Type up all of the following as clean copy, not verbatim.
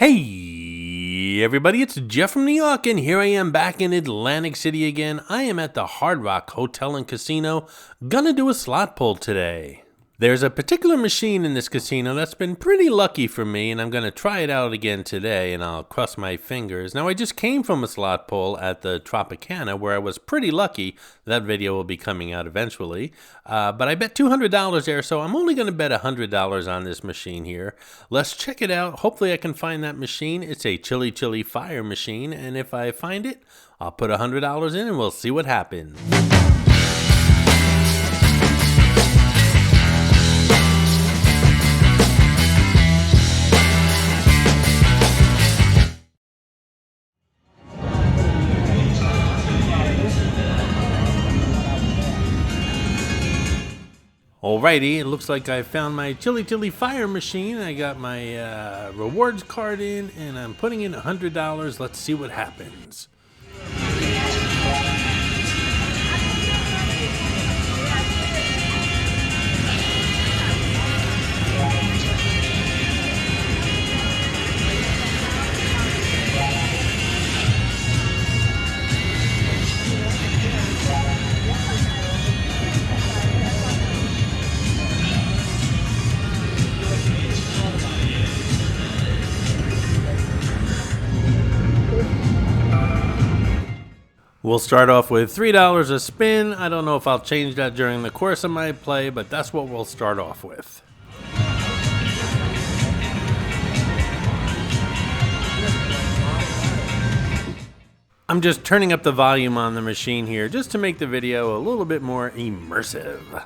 Hey everybody, it's Jeff from New York, and here I am back in Atlantic City again. I am at the Hard Rock Hotel and Casino, gonna do a slot pull today. There's a particular machine in this casino that's been pretty lucky for me, and I'm gonna try it out again today, and I'll cross my fingers. Now, I just came from a slot pull at the Tropicana where I was pretty lucky. That video will be coming out eventually, but I bet $200 there, so I'm only gonna bet $100 on this machine here. Let's check it out. Hopefully I can find that machine. It's a chili fire machine, and if I find it, I'll put $100 in and we'll see what happens. Alrighty, it looks like I found my chili fire machine. I got my rewards card in, and I'm putting in $100. Let's see what happens. We'll start off with $3 a spin. I don't know if I'll change that during the course of my play, but that's what we'll start off with. I'm just turning up the volume on the machine here just to make the video a little bit more immersive.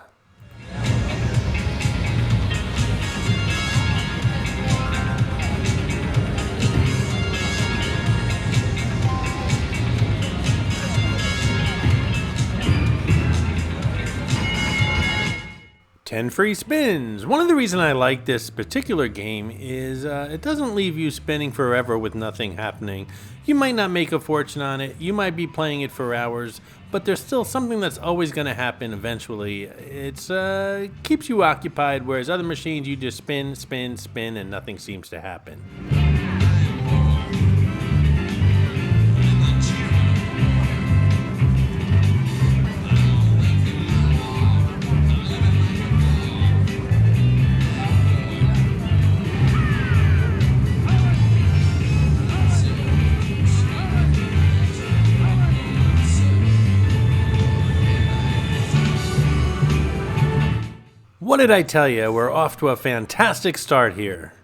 Ten free spins. One of the reasons I like this particular game is it doesn't leave you spinning forever with nothing happening. You might not make a fortune on it, you might be playing it for hours, but there's still something that's always going to happen eventually. It's keeps you occupied, whereas other machines you just spin, and nothing seems to happen. What did I tell you? We're off to a fantastic start here.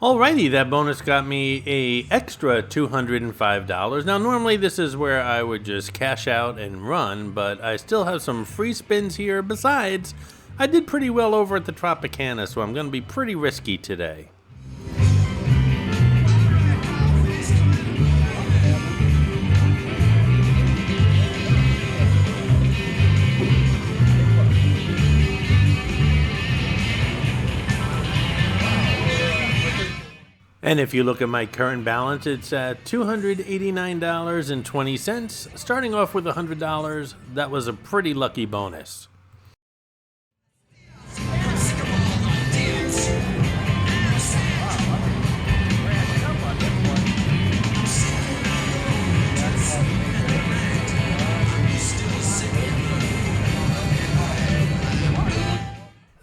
Alrighty, that bonus got me a extra $205. Now normally this is where I would just cash out and run, but I still have some free spins here. Besides, I did pretty well over at the Tropicana, so I'm going to be pretty risky today. And if you look at my current balance, it's at $289.20. Starting off with $100, that was a pretty lucky bonus.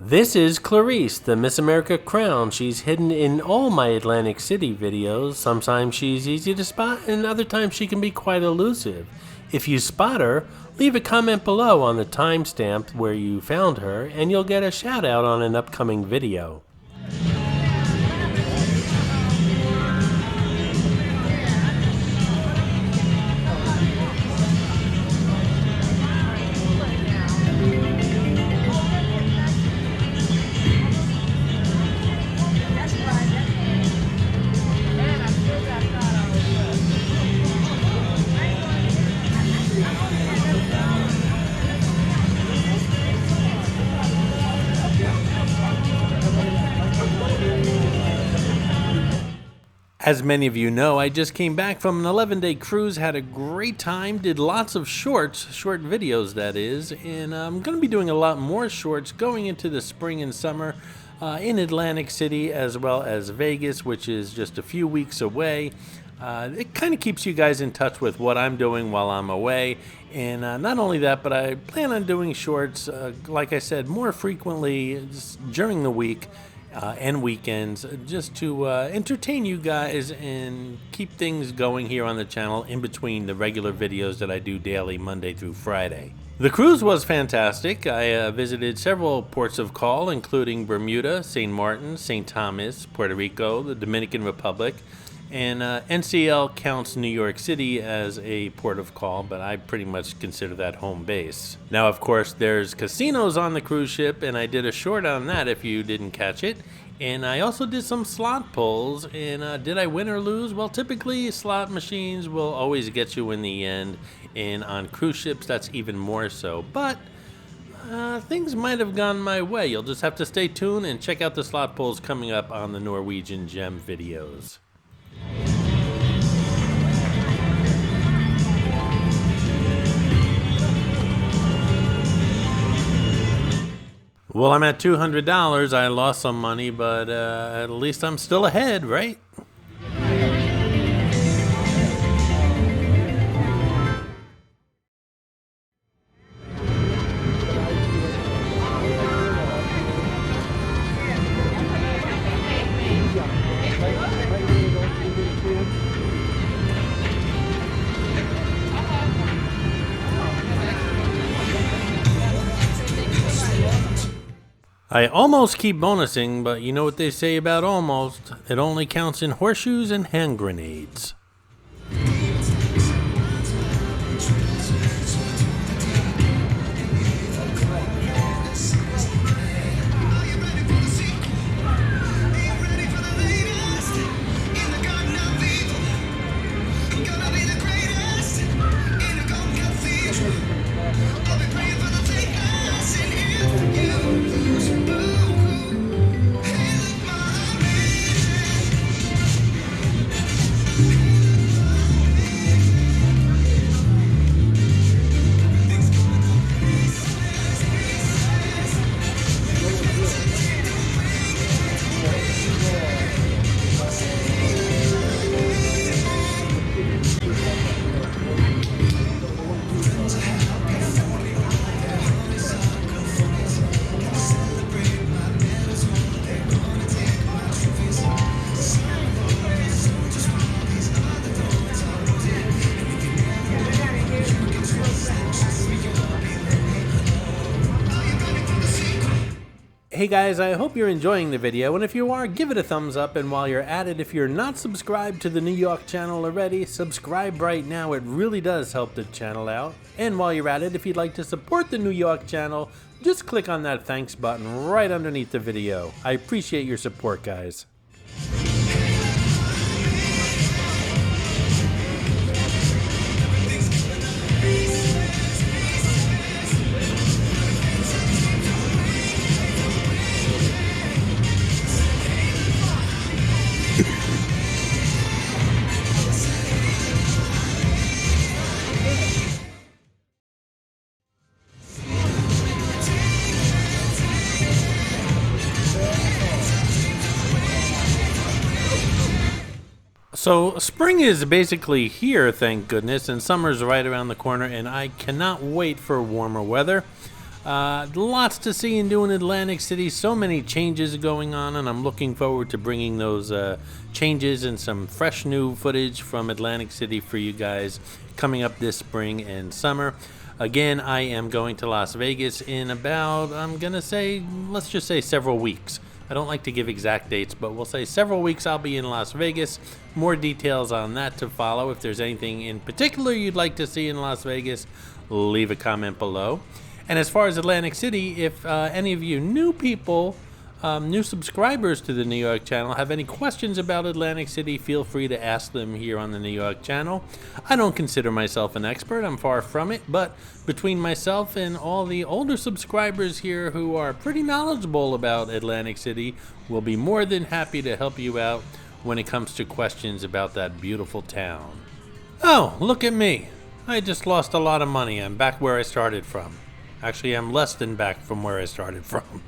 This is Clarice, the Miss America crown. She's hidden in all my Atlantic City videos. Sometimes she's easy to spot, and other times she can be quite elusive. If you spot her, Leave a comment below on the timestamp where you found her, and you'll get a shout out on an upcoming video. As many of you know, I just came back from an 11-day cruise, had a great time, did lots of short videos that is, and I'm going to be doing a lot more shorts going into the spring and summer in Atlantic City as well as Vegas, which is just a few weeks away. It kind of keeps you guys in touch with what I'm doing while I'm away, and not only that, but I plan on doing shorts, like I said, more frequently just during the week. And weekends, just to entertain you guys and keep things going here on the channel in between the regular videos that I do daily, Monday through Friday. The cruise was fantastic. I visited several ports of call, including Bermuda, St. Martin, St. Thomas, Puerto Rico, the Dominican Republic, and NCL counts New York City as a port of call, but I pretty much consider that home base. Now, of course, there's casinos on the cruise ship, and I did a short on that if you didn't catch it. And I also did some slot pulls, and did I win or lose? Well, typically slot machines will always get you in the end, and on cruise ships that's even more so. But things might have gone my way. You'll just have to stay tuned and check out the slot pulls coming up on the Norwegian Gem videos. Well, I'm at $200. I lost some money, but at least I'm still ahead, right? I almost keep bonusing, but you know what they say about almost. It only counts in horseshoes and hand grenades. Hey guys, I hope you're enjoying the video, and if you are, give it a thumbs up, and while you're at it, if you're not subscribed to the New Yawk channel already, subscribe right now. It really does help the channel out. And while you're at it, if you'd like to support the New Yawk channel, just click on that thanks button right underneath the video. I appreciate your support, guys. So spring is basically here, thank goodness, and summer's right around the corner, and I cannot wait for warmer weather. Lots to see and do in Atlantic City, so many changes going on, and I'm looking forward to bringing those changes and some fresh new footage from Atlantic City for you guys coming up this spring and summer. Again, I am going to Las Vegas in about, I'm going to say, let's just say several weeks. I don't like to give exact dates, but we'll say several weeks I'll be in Las Vegas. More details on that to follow. If there's anything in particular you'd like to see in Las Vegas, leave a comment below. And as far as Atlantic City, if any of you new people, new subscribers to the New York channel have any questions about Atlantic City, feel free to ask them here on the New York channel. I don't consider myself an expert, I'm far from it, but between myself and all the older subscribers here who are pretty knowledgeable about Atlantic City, we'll be more than happy to help you out when it comes to questions about that beautiful town. Oh, look at me. I just lost a lot of money. I'm back where I started from. Actually, I'm less than back from where I started from.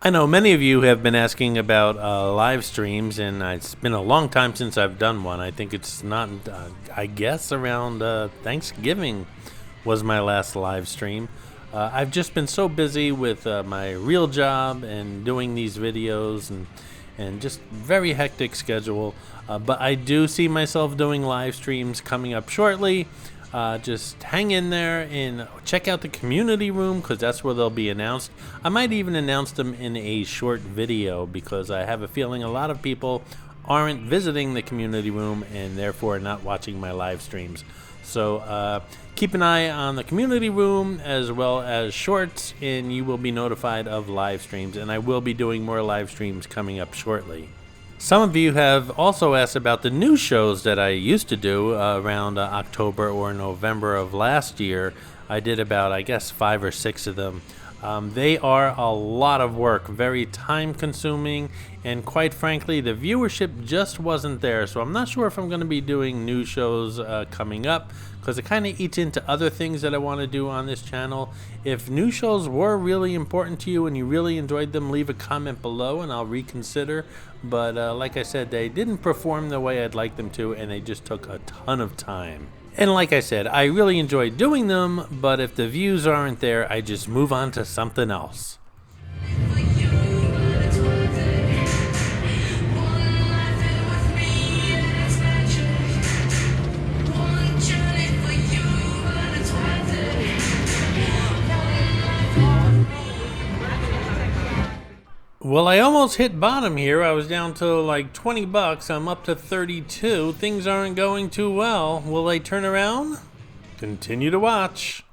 I know many of you have been asking about live streams, and it's been a long time since I've done one. I think it's not, I guess around Thanksgiving was my last live stream. I've just been so busy with my real job and doing these videos and just very hectic schedule. But I do see myself doing live streams coming up shortly. Just hang in there and check out the community room, because that's where they'll be announced. I might even announce them in a short video, because I have a feeling a lot of people aren't visiting the community room and therefore not watching my live streams. So keep an eye on the community room as well as shorts, and you will be notified of live streams, and I will be doing more live streams coming up shortly. Some of you have also asked about the new shows that I used to do around October or November of last year. I did about, I guess, 5 or 6 of them. They are a lot of work, very time consuming, and quite frankly, the viewership just wasn't there. So I'm not sure if I'm going to be doing new shows coming up, because it kind of eats into other things that I want to do on this channel. If new shows were really important to you and you really enjoyed them, leave a comment below and I'll reconsider. But like I said, they didn't perform the way I'd like them to, and they just took a ton of time. And like I said, I really enjoy doing them, but if the views aren't there, I just move on to something else. Well, I almost hit bottom here. I was down to like 20 bucks. I'm up to 32. Things aren't going too well. Will they turn around? Continue to watch.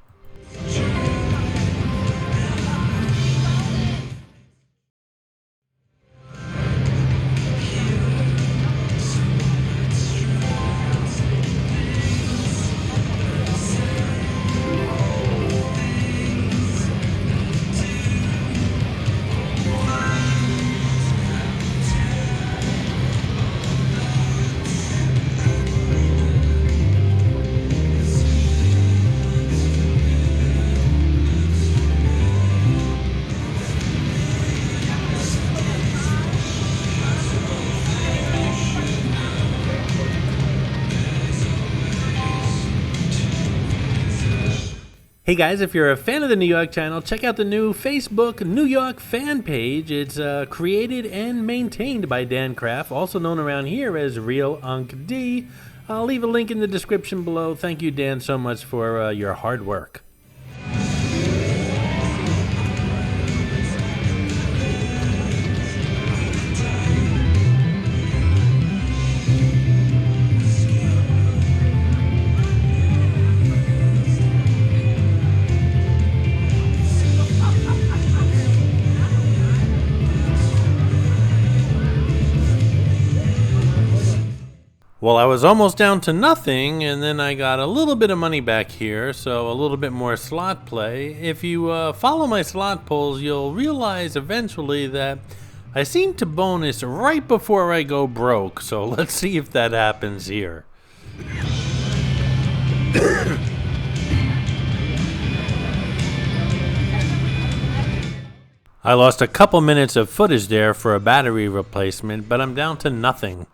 Hey guys, if you're a fan of the New York channel, check out the new Facebook New York fan page. It's created and maintained by Dan Kraft, also known around here as Real Unc D. I'll leave a link in the description below. Thank you, Dan, so much for your hard work. Well, I was almost down to nothing, and then I got a little bit of money back here, so a little bit more slot play. If you follow my slot pulls, you'll realize eventually that I seem to bonus right before I go broke, so let's see if that happens here. I lost a couple minutes of footage there for a battery replacement, but I'm down to nothing.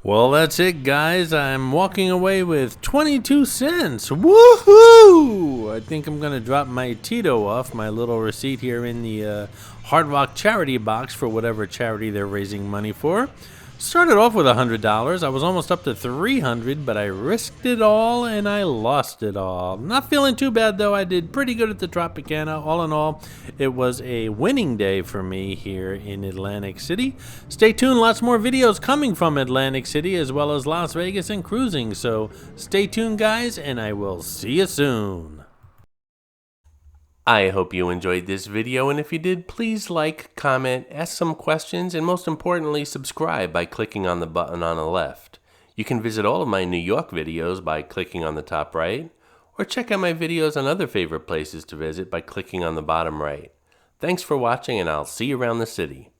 Well, that's it, guys. I'm walking away with 22 cents. Woohoo! I think I'm going to drop my Tito off, my little receipt here in the Hard Rock charity box for whatever charity they're raising money for. Started off with $100. I was almost up to $300, but I risked it all and I lost it all. Not feeling too bad, though. I did pretty good at the Tropicana. All in all, it was a winning day for me here in Atlantic City. Stay tuned. Lots more videos coming from Atlantic City as well as Las Vegas and cruising. So stay tuned, guys, and I will see you soon. I hope you enjoyed this video, and if you did, please like, comment, ask some questions, and most importantly, subscribe by clicking on the button on the left. You can visit all of my New York videos by clicking on the top right, or check out my videos on other favorite places to visit by clicking on the bottom right. Thanks for watching, and I'll see you around the city.